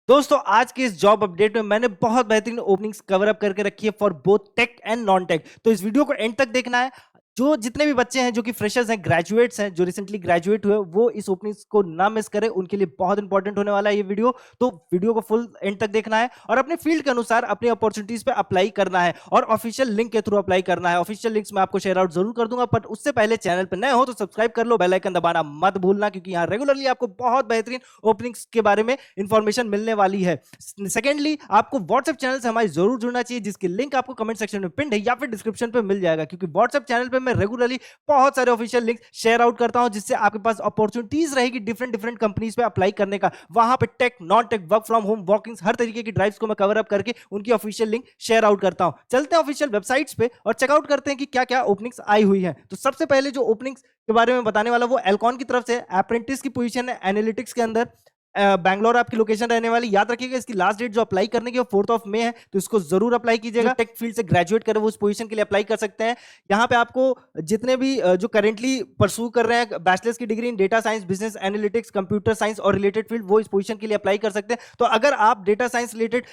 दोस्तों आज के इस जॉब अपडेट में मैंने बहुत बेहतरीन ओपनिंग्स कवर अप करके रखी है for both tech and non tech. तो इस वीडियो को एंड तक देखना है। जो जितने भी बच्चे हैं जो कि फ्रेशर्स हैं, ग्रेजुएट्स हैं, जो रिसेंटली ग्रेजुएट हुए, वो इस ओपनिंग्स को ना मिस करें। उनके लिए बहुत इंपॉर्टेंट होने वाला है ये वीडियो। तो वीडियो को फुल एंड तक देखना है और अपने फील्ड के अनुसार अपनी अपॉर्चुनिटीज पे अप्लाई करना है और ऑफिशियल लिंक के थ्रू अप्लाई करना है। ऑफिशियल लिंक्स मैं आपको शेयर आउट जरूर कर दूंगा, पर उससे पहले चैनल पर नए हो तो सब्सक्राइब कर लो, बेल आइकन दबाना मत भूलना, क्योंकि यहाँ रेगुलरली आपको बहुत बेहतरीन ओपनिंग्स के बारे में इंफॉर्मेशन मिलने वाली है। सेकेंडली, आपको व्हाट्सएप चैनल से हमारे जरूर जुड़ना चाहिए, जिसकी लिंक आपको कमेंट सेक्शन में पिन है या फिर डिस्क्रिप्शन पे मिल जाएगा, क्योंकि व्हाट्सएप चैनल पे मैं रेगुलरली बहुत सारे ऑफिशियल लिंक शेयर आउट करता हूं, जिससे आपके पास अपॉर्चुनिटीज रहेगी डिफरेंट डिफरेंट कंपनीज पे अप्लाई करने का। वहां पे tech, non tech, work from home, walkins, हर तरीके की ड्राइव्स को मैं कवर अप करके उनकी ऑफिशियल लिंक शेयर आउट करता हूं। चलते हैं ऑफिशियल वेबसाइट्स पे और चेकआउट करते हैं कि क्या क्या ओपनिंग्स आई हुई है। तो सबसे पहले जो ओपनिंग्स के बारे में बताने वाला वो एल्कॉन की तरफ से अप्रेंटिस की पोजीशन है एनालिटिक्स के अंदर। बैंगलोर आपकी लोकेशन रहने वाली। याद रखिएगा इसकी लास्ट डेट जो अप्लाई करने की वो 4 मई है, तो इसको जरूर अप्लाई कीजिएगा। टेक फील्ड से ग्रेजुएट करे वो उस पोजीशन के लिए अप्लाई कर सकते हैं। यहाँ पे आपको जितने भी जो करेंटली परसू कर रहे हैं बैचलर्स की degree in data science, business analytics, computer science और रिलेटेड फील्ड, वो इस पोजीशन के लिए अप्लाई कर सकते हैं। तो अगर आप data science related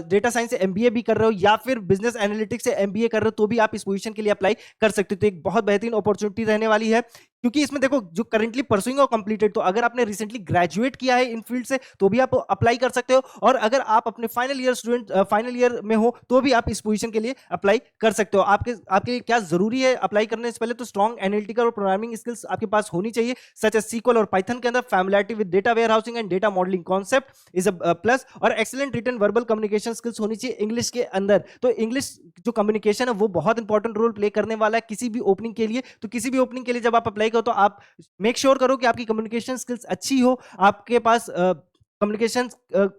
data science से एमबीए भी कर रहे हो या फिर बिजनेस एनालिटिक्स से एमबीए कर रहे हो, तो भी आप इस पोजीशन के लिए अप्लाई कर सकते हो। तो एक बहुत बेहतरीन अपॉर्चुनिटी रहने वाली है, क्योंकि इसमें देखो जो करंटली परसुइंग और कंप्लीटेड, तो अगर आपने रिसेंटली ग्रेजुएट किया है इन फील्ड से तो भी आप अप्लाई कर सकते हो, और अगर आप अपने final year student, final year में हो, तो भी आप इस पोजीशन के लिए अप्लाई कर सकते हो। आपके क्या जरूरी है अप्लाई करने से पहले, तो स्ट्रॉन्ग एनालिटिकल और प्रोग्रामिंग स्किल्स आपके पास होनी चाहिए, सच एज सीक्वल और पाइथन के अंदर। Familiarity with data warehousing and data modelling concept is a plus, और excellent written verbal communication skills होनी चाहिए इंग्लिश के अंदर। तो इंग्लिश जो कम्युनिकेशन है वो बहुत इंपॉर्टेंट रोल प्ले करने वाला है किसी भी ओपनिंग के लिए। तो किसी भी ओपनिंग के लिए जब आप अप्लाई करो तो आप मेक श्योर करो कि आपकी कम्युनिकेशन स्किल्स अच्छी हो, आपके पास कम्युनिकेशन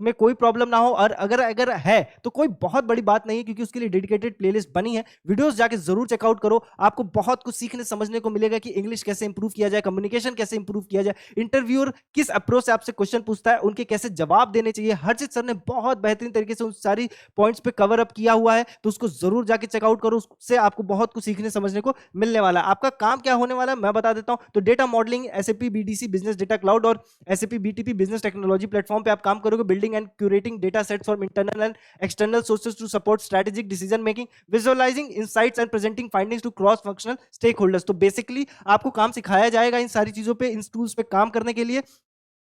में कोई प्रॉब्लम ना हो। और अगर अगर है तो कोई बहुत बड़ी बात नहीं है, क्योंकि उसके लिए डेडिकेटेड प्लेलिस्ट बनी है। वीडियोस जाके जरूर चेकआउट करो, आपको बहुत कुछ सीखने समझने को मिलेगा कि इंग्लिश कैसे इंप्रूव किया जाए, कम्युनिकेशन कैसे इंप्रूव किया जाए, इंटरव्यूअर किस अप्रोच से आपसे क्वेश्चन पूछता है, उनके कैसे जवाब देने चाहिए। हर चीज सर ने बहुत बेहतरीन तरीके से उन सारी पॉइंट्स पे कवर अप किया हुआ है, तो उसको जरूर जाके चेकआउट करो, उससे आपको बहुत कुछ सीखने समझने को मिलने वाला है। आपका काम क्या होने वाला है मैं बता देता हूं। तो data modelling, SAP BDC business data cloud और SAP BTP business technology platform पे आप काम करोगे। building and curating data sets from internal and external sources to support strategic decision making, visualizing insights and presenting findings to cross functional stakeholders। तो basically आपको काम सिखाया जाएगा इन सारी चीजों पे, इन टूल्स पे काम करने के लिए,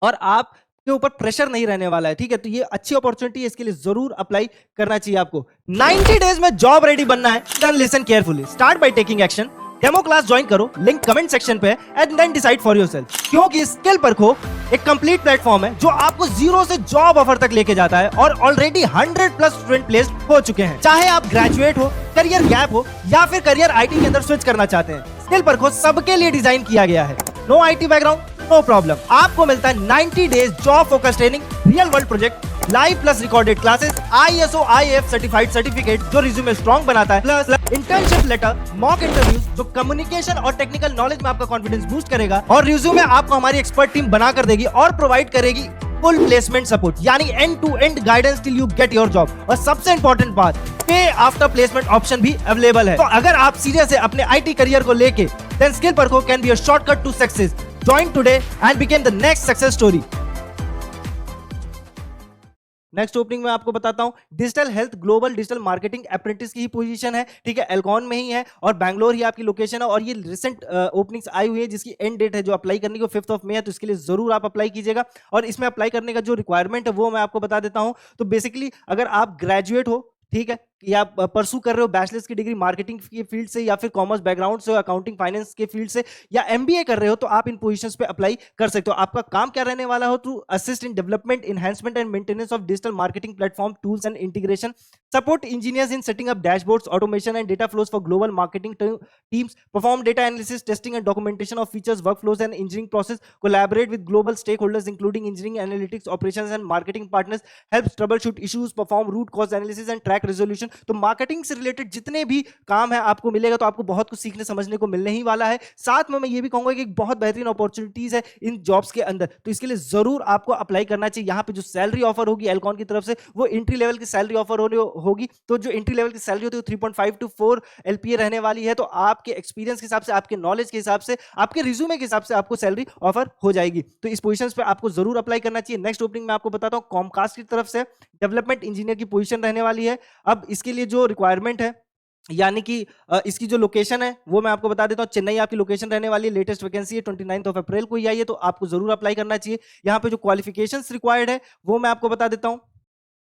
और आप के ऊपर प्रेशर नहीं रहने वाला है। ठीक है, तो ये अच्छी अपॉर्चुनिटी है, इसके लिए जरूर अप्लाई करना चाहिए आपको। 90 डेज में जॉब रेडी बनना है, then listen carefully, start by taking action. Demo class join करो, लिंक कमेंट सेक्शन पे है, and then decide for yourself. क्योंकि स्किल परखो एक कंप्लीट प्लेटफॉर्म है जो आपको जीरो से जॉब ऑफर तक लेके जाता है, और ऑलरेडी 100+ स्टूडेंट प्लेस्ड हो चुके हैं। चाहे आप ग्रेजुएट हो, करियर गैप हो, या फिर करियर आईटी के अंदर स्विच करना चाहते हैं, स्किल परखो सबके लिए डिजाइन किया गया है। No IT background no problem, आपको मिलता है 90 days job focus training, real world project, live plus recorded classes, ISO IAF certified certificate जो रिज्यूमे स्ट्रॉन्ग बनाता है, plus internship letter, mock interviews जो कम्युनिकेशन और टेक्निकल नॉलेज में आपका कॉन्फिडेंस बूस्ट करेगा, और रिज्यूमे आपको हमारी एक्सपर्ट टीम बना कर देगी और प्रोवाइड करेगी फुल प्लेसमेंट सपोर्ट, यानी end to end guidance till you get your job. और सबसे इंपॉर्टेंट बात, पे आफ्टर प्लेसमेंट ऑप्शन भी अवेलेबल है। तो अगर आप सीरियस है अपने आईटी करियर को लेके, then skill Parkho can be a shortcut to success. Join today and become the next success story। Next opening में आपको बताता हूं, digital health global digital marketing apprentice की ही पोजीशन है। ठीक है, एल्कॉन में ही है और बैंगलोर ही आपकी लोकेशन है, और ये रिसेंट ओपनिंग्स आई हुई है जिसकी एंड डेट है जो अप्लाई करने की 5 मई है। तो इसके लिए जरूर आप अप्लाई कीजिएगा, और इसमें अप्लाई करने का जो रिक्वायरमेंट है वो मैं आपको बता देता हूं। तो बेसिकली अगर आप ग्रेजुएट हो, ठीक है, या परसू कर रहे हो बैचलर्स की डिग्री मार्केटिंग के फील्ड से, या फिर कॉमर्स बैकग्राउंड से, अकाउंटिंग फाइनेंस के फील्ड से, या एमबीए कर रहे हो, तो आप इन पोजीशंस पे अप्लाई कर सकते हो। आपका काम क्या रहने वाला हो, to assist in development, enhancement and maintenance of digital marketing platform tools and integration, support engineers in setting up dashboards, automation and data flows for global marketing teams, perform data analysis, testing and documentation of features, workflows and engineering process, collaborate with global stakeholders including engineering, analytics, operations and marketing partners, help troubleshoot issues, perform root cause analysis and track resolution communication. तो marketing से related जितने भी काम है आपको मिलेगा, तो आपको बहुत कुछ सीखने समझने को मिलने ही वाला है। साथ में मैं ये भी कहूंगा कि एक बहुत बेहतरीन अपॉर्चुनिटीज है इन जॉब्स के अंदर, तो इसके लिए जरूर आपको अप्लाई करना चाहिए। यहाँ पे जो सैलरी ऑफर होगी एल्कॉन की तरफ से, वो एंट्री लेवल की सैलरी ऑफर होगी। तो जो एंट्री लेवल की सैलरी होती है 3.5 टू 4 एलपीए रहने वाली है। तो आपके एक्सपीरियंस के हिसाब से, आपके नॉलेज के हिसाब से, आपके रिज्यूमे के हिसाब से आपको सैलरी ऑफर हो जाएगी। तो इस पोजीशंस पे आपको जरूर अप्लाई करना चाहिए। नेक्स्ट ओपनिंग में आपको बताता हूं, कॉमकास्ट की तरफ से डेवलपमेंट इंजीनियर की पोजीशन रहने वाली है। अब इसके लिए जो रिक्वायरमेंट है, यानी कि इसकी जो लोकेशन है वो मैं आपको बता देता हूं, चेन्नई आपकी लोकेशन रहने वाली है। लेटेस्ट वैकेंसी है 29 अप्रैल को ही आई है, तो आपको जरूर अप्लाई करना चाहिए। यहाँ पे जो क्वालिफिकेशंस रिक्वायर्ड है वो मैं आपको बता देता हूं।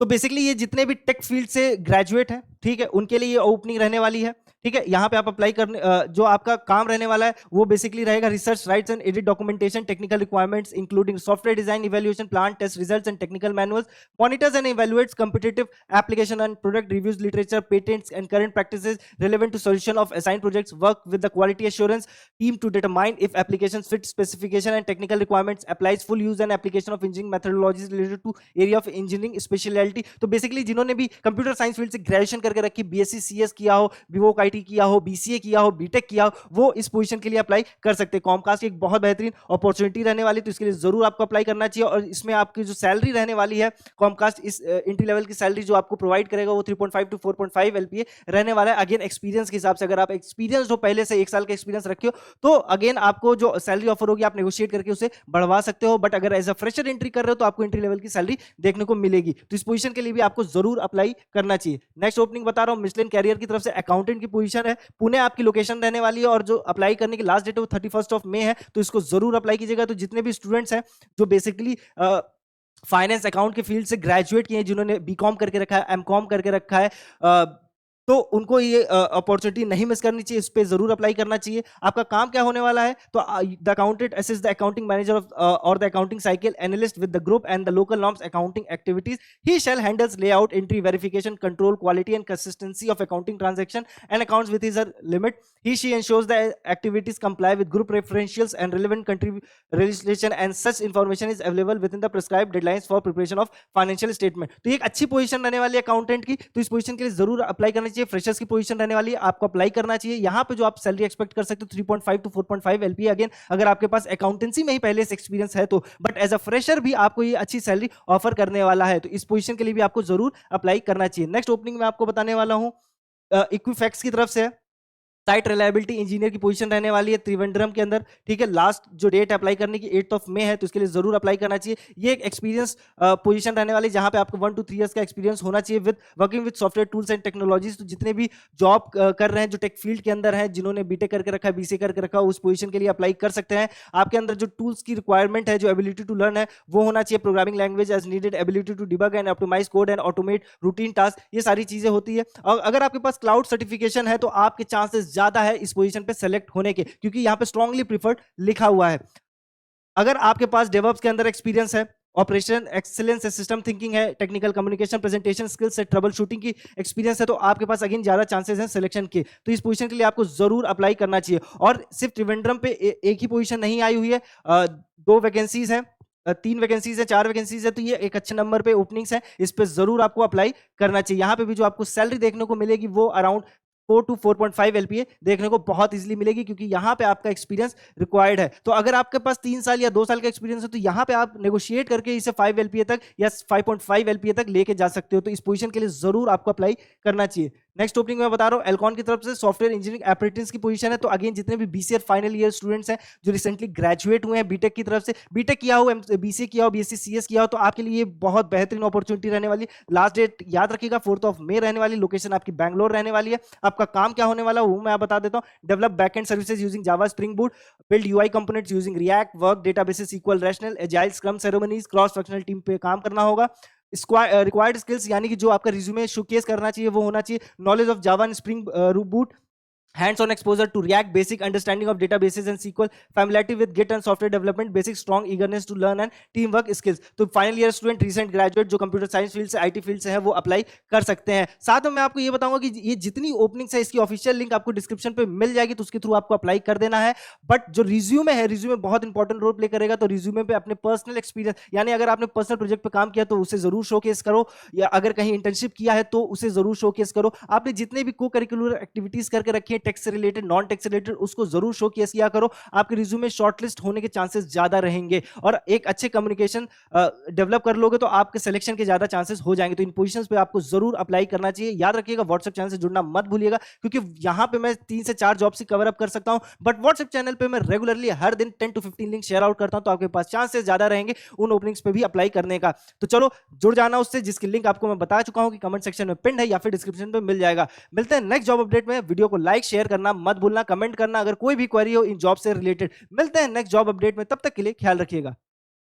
तो बेसिकली ये जितने भी टेक फील्ड से ग्रेजुएट हैं, ठीक है, उनके लिए ये ओपनिंग रहने वाली है। ठीक है, यहाँ पे आप अप्लाई करने, जो आपका काम रहने वाला है वो बेसिकली रहेगा research writes and edit documentation, technical requirements including software design, evaluation, plant test results and technical manuals, monitors and evaluates competitive application and product reviews, literature, patents and current practices relevant to solution of assigned projects, work with the quality assurance team to determine if applications fit specification and technical requirements, applies full use and application of engineering methodologies related to area of engineering speciality. तो basically जिन्होंने भी computer science field से graduation करके रखी, BSc CS किया हो, विवोक IT किया हो, बीसीए किया हो, बीटेक किया हो, वो इस पोजीशन के लिए अप्लाई कर सकते हैं। कॉमकास्ट की एक बहुत बेहतरीन अपॉर्चुनिटी रहने वाली, तो इसके लिए जरूर आपको अप्लाई करना चाहिए। और इसमें आपकी जो सैलरी रहने वाली है, कॉमकास्ट इस एंट्री लेवल की सैलरी जो आपको प्रोवाइड करेगा वो 3.5 टू 4.5 एलपीए रहने वाला है। अगेन एक्सपीरियंस के हिसाब से, अगर आप एक्सपीरियंस हो, पहले से 1 साल का एक्सपीरियंस रखे हो, तो अगेन आपको जो सैलरी ऑफर होगी आप नेगोशिएट करके उसे बढ़वा सकते हो। बट अगर एज अ फ्रेशर एंट्री कर रहे हो तो आपको एंट्री लेवल की सैलरी देखने को मिलेगी। तो इस पोजीशन के लिए भी आपको जरूर अप्लाई करना चाहिए। नेक्स्ट ओपनिंग बता रहा हूं, मिशलिन कैरियर की तरफ से अकाउंटेंट की पोजीशन है। पुणे आपकी लोकेशन रहने वाली है, और जो अप्लाई करने की लास्ट डेट है वो 31 मई है, तो इसको जरूर अप्लाई कीजिएगा। तो जितने भी स्टूडेंट्स हैं जो बेसिकली फाइनेंस अकाउंट के फील्ड से ग्रेजुएट किए हैं, जिन्होंने बीकॉम करके रखा है, एमकॉम करके रखा है, तो उनको ये अपॉर्चुनिटी नहीं मिस करनी चाहिए, इस पे जरूर अप्लाई करना चाहिए। आपका काम क्या होने वाला है, तो the accountant assist the accounting manager of और the accounting cycle analyst with the group and the local norms accounting activities. He shall handles layout, entry, verification, control, quality and consistency of accounting transaction and accounts with his limit. He she ensures the activities comply with group referentials and relevant country legislation, and such information is available within the prescribed deadlines for preparation of financial statement। तो ये एक अच्छी position रहने वाली है accountant की, तो इस पोजीशन के लिए जरूर अप्लाई करना चाहिए। फ्रेशर्स की पोजीशन रहने वाली है, आपको अप्लाई करना चाहिए। यहाँ पे जो आप सैलरी एक्सपेक्ट कर सकते हो 3.5 टू 4.5 एलपीए, अगेन अगर आपके पास अकाउंटेंसी में ही पहले से एक्सपीरियंस है तो। बट एज अ फ्रेशर भी आपको ये अच्छी सैलरी ऑफर करने वाला है, तो इस पोजीशन के लिए भी आपको जरूर अप्लाई करना चाहिए। नेक्स्ट ओपनिंग में आपको बताने वाला हूँ, इक्विफैक्स की तरफ से साइट रिलायबिलिटी इंजीनियर की पोजीशन रहने वाली है त्रिवेंद्रम के अंदर। ठीक है, लास्ट जो डेट अप्लाई करने की 8 मई है, तो इसके लिए जरूर अप्लाई करना चाहिए। ये एक एक्सपीरियंस पोजीशन रहने वाली है, जहां पे आपको 1 to 3 इयर्स का एक्सपीरियंस होना चाहिए with working with software tools and technologies. तो जितने भी जॉब कर रहे हैं जो टेक फील्ड के अंदर हैं, जिन्होंने बीटेक करके रखा है, बीसीए करके रखा है, उस पोजीशन के लिए अप्लाई कर सकते हैं। आपके अंदर जो टूल्स की रिक्वायरमेंट है, जो एबिलिटी टू लर्न है, वो होना चाहिए। Programming language as needed, ability to debug and optimise code and automate routine task, ये सारी चीजें होती है। और अगर आपके पास क्लाउड सर्टिफिकेशन है तो आपके चांसेस ज्यादा है इस पोजीशन पे सेलेक्ट होने के, क्योंकि यहां पे स्ट्रांगली प्रीफर्ड लिखा हुआ है। अगर आपके पास डेवऑप्स के अंदर एक्सपीरियंस है, ऑपरेशन एक्सीलेंस है, सिस्टम थिंकिंग है, टेक्निकल कम्युनिकेशन, प्रेजेंटेशन स्किल्स है, ट्रबल शूटिंग की एक्सपीरियंस है, तो आपके पास अगेन ज्यादा चांसेस हैं सिलेक्शन के। तो इस पोजीशन के लिए आपको जरूर अप्लाई करना चाहिए। और सिर्फ त्रिवेंद्रम पे एक ही पोजीशन नहीं आई हुई है, 2 वैकेंसीज हैं, 3 वैकेंसीज है, 4 वैकेंसीज है, तो ये एक अच्छे नंबर पे ओपनिंग्स है, इस पे जरूर आपको अप्लाई करना चाहिए। यहाँ पे भी जो आपको सैलरी देखने को मिलेगी वो अराउंड 4 टू 4.5 एलपीए देखने को बहुत इजीली मिलेगी, क्योंकि यहाँ पे आपका एक्सपीरियंस रिक्वायर्ड है। तो अगर आपके पास 3 साल या 2 साल का एक्सपीरियंस है तो यहाँ पे आप नेगोशिएट करके इसे 5 एलपीए तक या 5.5 एलपीए तक लेके जा सकते हो। तो इस पोजीशन के लिए जरूर आपको अप्लाई करना चाहिए। नेक्स्ट ओपनिंग में बता रहा हूँ, एल्कॉन की तरफ से सॉफ्टवेयर इंजीनियरिंग अप्रेंटिस की पोजीशन है। तो अगेन जितने भी बीसीए फाइनल ईयर स्टूडेंट्स हैं जो रिसेंटली ग्रेजुएट हुए हैं बीटेक की तरफ से, बीटेक किया हो, बीसीए किया हो, बीएससी सीएस किया हो, तो आपके लिए बहुत बेहतरीन अपॉर्चुनिटी रहने वाली। लास्ट डेट याद रखिएगा 4 मई रहने वाली, लोकेशन आपकी बैंगलोर रहने वाली है। आपका काम क्या होने वाला है वो मैं बता देता हूँ। Develop backend services using Java spring boot, build UI components using react, work databases equal rational agile scrum ceremonies, cross functional team पे काम करना होगा। रिक्वायर्ड स्किल्स यानी कि जो आपका रिज्यूमे शोकेस करना चाहिए वो होना चाहिए knowledge of Java and spring boot, hands-on exposure to React, basic understanding of databases and SQL, familiarity with Git and software development, basic strong eagerness to learn and teamwork skills। तो final year student, recent graduate जो computer science field से, IT field से है, वो apply कर सकते हैं। साथ में मैं आपको ये बताऊंगा कि ये जितनी ओपनिंग्स है इसकी ऑफिशियल लिंक आपको डिस्क्रिप्शन पे मिल जाएगी, तो उसके थ्रू आपको अप्लाई कर देना है। बट जो रिज्यूमे है, रिज्यूमे बहुत इंपॉर्टेंट रोल प्ले करेगा, तो रिज्यूमे पे अपने पर्सनल एक्सपीरियंस, यानी अगर आपने पर्सनल प्रोजेक्ट पे काम किया तो उसे जरूर शोकेस करो, या अगर कहीं इंटर्नशिप किया है तो उसे जरूर शोकेस करो। आपने जितने भी को करिकुलर एक्टिविटीज करके रखी है टेक से रिलेटेड, नॉन टेक से रिलेटेड, उसको जरूर शोकेस किया करो। आपके रिज्यूमे शॉर्टलिस्ट होने के चांसेस ज्यादा रहेंगे, और एक अच्छे कम्युनिकेशन डेवलप कर लोगे तो आपके सिलेक्शन के ज्यादा चांसेस हो जाएंगे। तो इन पोजीशंस पे आपको जरूर अप्लाई करना चाहिए। याद रखिएगा, व्हाट्सएप चैनल से जुड़ना मत भूलिएगा, क्योंकि यहां पे मैं 3 से 4 जॉब से कवर अप कर सकता हूं, बट व्हाट्सएप चैनल पे मैं रेगुलरली हर दिन 10 to 15 लिंक शेयर आउट करता हूं, तो आपके पास चांसेस ज्यादा रहेंगे उन ओपनिंग्स पे भी अप्लाई करने का। तो चलो जुड़ जाना उससे, जिसकी लिंक आपको मैं बता चुका हूं कि कमेंट सेक्शन में पिन है या फिर डिस्क्रिप्शन पे मिल जाएगा। मिलते हैं नेक्स्ट जॉब अपडेट में। वीडियो को लाइक शेयर करना मत भूलना, कमेंट करना अगर कोई भी क्वेरी हो इन जॉब से रिलेटेड। मिलते हैं नेक्स्ट जॉब अपडेट में, तब तक के लिए ख्याल रखिएगा।